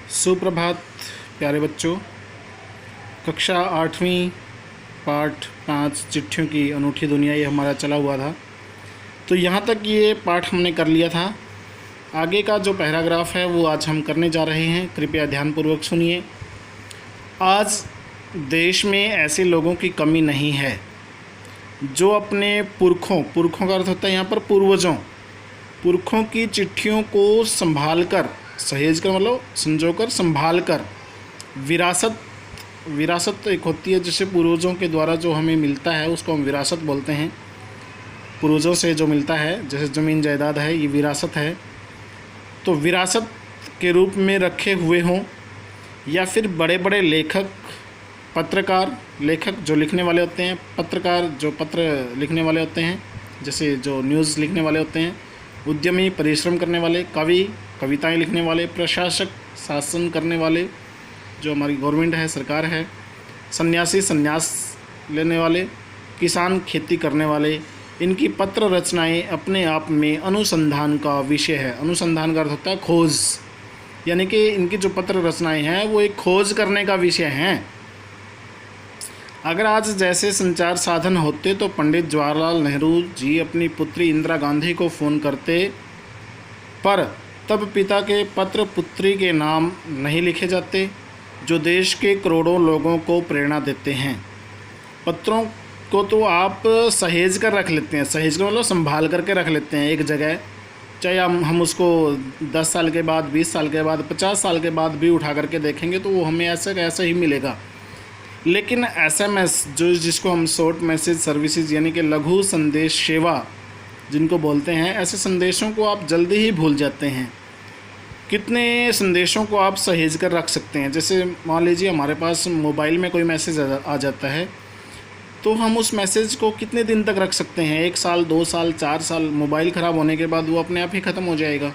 सुप्रभात प्यारे बच्चों। कक्षा 8वीं पाठ 5 चिट्ठियों की अनूठी दुनिया ये हमारा चला हुआ था। तो यहाँ तक ये पाठ हमने कर लिया था। आगे का जो पैराग्राफ है वो आज हम करने जा रहे हैं। कृपया ध्यानपूर्वक सुनिए। आज देश में ऐसे लोगों की कमी नहीं है जो अपने पुरखों का अर्थ होता है यहाँ पर पुरखों की चिट्ठियों को संभाल कर, सहेज कर मतलब संजो कर, संभाल कर विरासत तो एक होती है जैसे पूर्वजों के द्वारा जो हमें मिलता है उसको हम विरासत बोलते हैं। पूर्वजों से जो मिलता है जैसे ज़मीन जायदाद है, ये विरासत है। तो विरासत के रूप में रखे हुए हों या फिर बड़े बड़े लेखक, लेखक जो लिखने वाले होते हैं, पत्रकार जो पत्र लिखने वाले होते हैं, जैसे जो न्यूज़ लिखने वाले होते हैं, उद्यमी परिश्रम करने वाले, कवि कविताएं लिखने वाले, प्रशासक शासन करने वाले जो हमारी गवर्नमेंट है, सरकार है, सन्यासी संन्यास लेने वाले, किसान खेती करने वाले, इनकी पत्र रचनाएं अपने आप में अनुसंधान का विषय है। अनुसंधान का अर्थ होता है खोज, यानी कि इनकी जो पत्र रचनाएं हैं वो एक खोज करने का विषय हैं। अगर आज जैसे संचार साधन होते तो पंडित जवाहरलाल नेहरू जी अपनी पुत्री इंदिरा गांधी को फ़ोन करते, पर तब पिता के पत्र पुत्री के नाम नहीं लिखे जाते जो देश के करोड़ों लोगों को प्रेरणा देते हैं। पत्रों को तो आप सहेज कर रख लेते हैं, सहेज कर मतलब संभाल करके रख लेते हैं एक जगह, चाहे हम उसको 10 साल के बाद, 20 साल के बाद, 50 साल के बाद भी उठा करके देखेंगे तो वो हमें ऐसा ही मिलेगा। लेकिन एसएमएस जिसको हम शॉर्ट मैसेज सर्विसेज यानी कि लघु संदेश सेवा जिनको बोलते हैं, ऐसे संदेशों को आप जल्दी ही भूल जाते हैं। कितने संदेशों को आप सहेज कर रख सकते हैं। जैसे मान लीजिए हमारे पास मोबाइल में कोई मैसेज आ जाता है तो हम उस मैसेज को कितने दिन तक रख सकते हैं? 1 साल, 2 साल, 4 साल। मोबाइल ख़राब होने के बाद वो अपने आप ही ख़त्म हो जाएगा।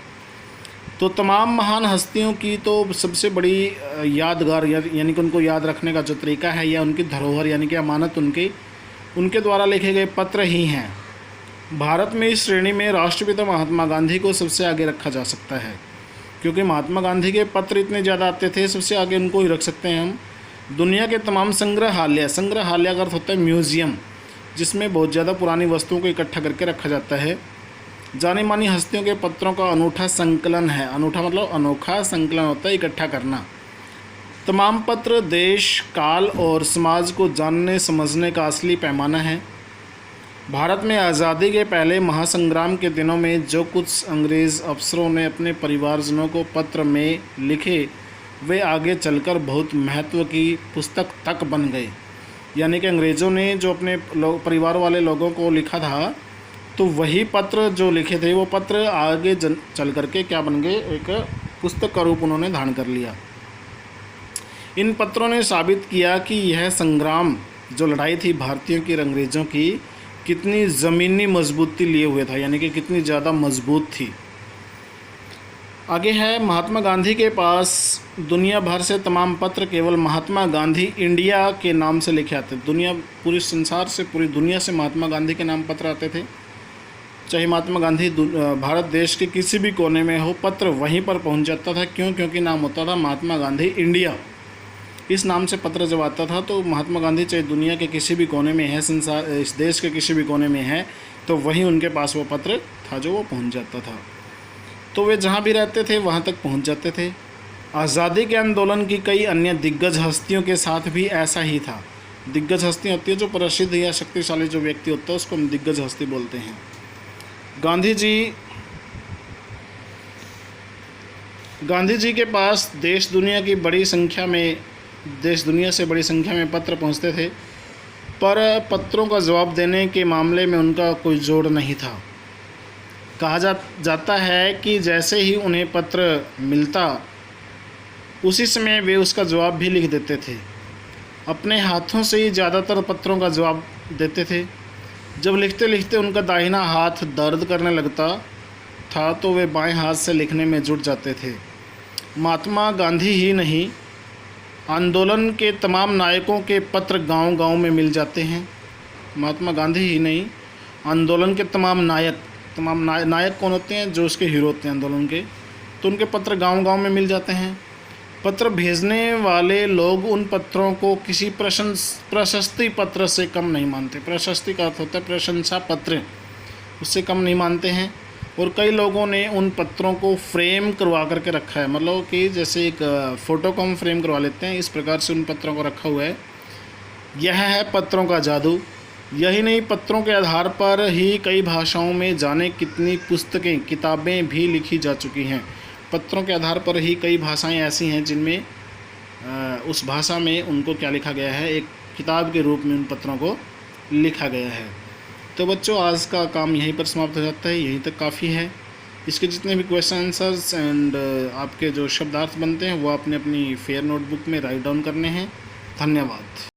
तो तमाम महान हस्तियों की तो सबसे बड़ी यादगार यानी कि उनको याद रखने का जो तरीका है या उनकी धरोहर यानी कि अमानत उनके द्वारा लिखे गए पत्र ही हैं। भारत में इस श्रेणी में राष्ट्रपिता महात्मा गांधी को सबसे आगे रखा जा सकता है, क्योंकि महात्मा गांधी के पत्र इतने ज़्यादा आते थे, सबसे आगे उनको ही रख सकते हैं हम। दुनिया के तमाम संग्रहालय का अर्थ होता है म्यूज़ियम, जिसमें बहुत ज़्यादा पुरानी वस्तुओं को इकट्ठा करके रखा जाता है। जानी मानी हस्तियों के पत्रों का अनूठा संकलन है। अनूठा मतलब अनोखा संकलन होता है इकट्ठा करना। तमाम पत्र देश, काल और समाज को जानने समझने का असली पैमाना है। भारत में आज़ादी के पहले महासंग्राम के दिनों में जो कुछ अंग्रेज़ अफसरों ने अपने परिवारजनों को पत्र में लिखे वे आगे चलकर बहुत महत्व की पुस्तक तक बन गए। यानी कि अंग्रेज़ों ने जो अपने परिवार वाले लोगों को लिखा था तो वही पत्र जो लिखे थे वो पत्र आगे चल करके क्या बन गए, एक पुस्तक का रूप उन्होंने धारण कर लिया। इन पत्रों ने साबित किया कि यह संग्राम जो लड़ाई थी भारतीयों की और अंग्रेज़ों की कितनी ज़मीनी मजबूती लिए हुए था, यानी कि कितनी ज़्यादा मजबूत थी। आगे है, महात्मा गांधी के पास दुनिया भर से तमाम पत्र केवल महात्मा गांधी इंडिया के नाम से लिखे आते। पूरे संसार से, पूरी दुनिया से महात्मा गांधी के नाम पत्र आते थे। चाहे महात्मा गांधी भारत देश के किसी भी कोने में हो, पत्र वहीं पर पहुंच जाता था। क्योंकि नाम होता था महात्मा गांधी इंडिया। इस नाम से पत्र जब आता था तो महात्मा गांधी चाहे दुनिया के किसी भी कोने में है, संसार इस देश के किसी भी कोने में है, तो वहीं उनके पास वो पत्र था जो वो पहुंच जाता था। तो वे जहाँ भी रहते थे वहाँ तक पहुँच जाते थे। आज़ादी के आंदोलन की कई अन्य दिग्गज हस्तियों के साथ भी ऐसा ही था। दिग्गज हस्ती होती है जो प्रसिद्ध या शक्तिशाली जो व्यक्ति होता है उसको हम दिग्गज हस्ती बोलते हैं। गांधी जी के पास देश दुनिया से बड़ी संख्या में पत्र पहुंचते थे, पर पत्रों का जवाब देने के मामले में उनका कोई जोड़ नहीं था। कहा जाता है कि जैसे ही उन्हें पत्र मिलता उसी समय वे उसका जवाब भी लिख देते थे। अपने हाथों से ही ज़्यादातर पत्रों का जवाब देते थे। जब लिखते लिखते उनका दाहिना हाथ दर्द करने लगता था तो वे बाएं हाथ से लिखने में जुट जाते थे। महात्मा गांधी ही नहीं, आंदोलन के तमाम नायकों के पत्र गांव-गांव में मिल जाते हैं। महात्मा गांधी ही नहीं, आंदोलन के तमाम नायक कौन होते हैं? जो उसके हीरो होते हैं आंदोलन के, तो उनके पत्र गांव-गांव में मिल जाते हैं। पत्र भेजने वाले लोग उन पत्रों को किसी प्रशस्ति पत्र से कम नहीं मानते। प्रशस्ति का अर्थ होता है प्रशंसा पत्र, उससे कम नहीं मानते हैं। और कई लोगों ने उन पत्रों को फ्रेम करवा करके रखा है, मतलब कि जैसे एक फ़ोटो को हम फ्रेम करवा लेते हैं, इस प्रकार से उन पत्रों को रखा हुआ है। यह है पत्रों का जादू। यही नहीं, पत्रों के आधार पर ही कई भाषाओं में जाने कितनी पुस्तकें, किताबें भी लिखी जा चुकी हैं। पत्रों के आधार पर ही कई भाषाएं ऐसी हैं जिनमें उस भाषा में उनको क्या लिखा गया है, एक किताब के रूप में उन पत्रों को लिखा गया है। तो बच्चों, आज का काम यहीं पर समाप्त हो जाता है, यहीं तक काफ़ी है। इसके जितने भी क्वेश्चन आंसर्स एंड आपके जो शब्दार्थ बनते हैं वो आपने अपनी फेयर नोटबुक में राइट डाउन करने हैं। धन्यवाद।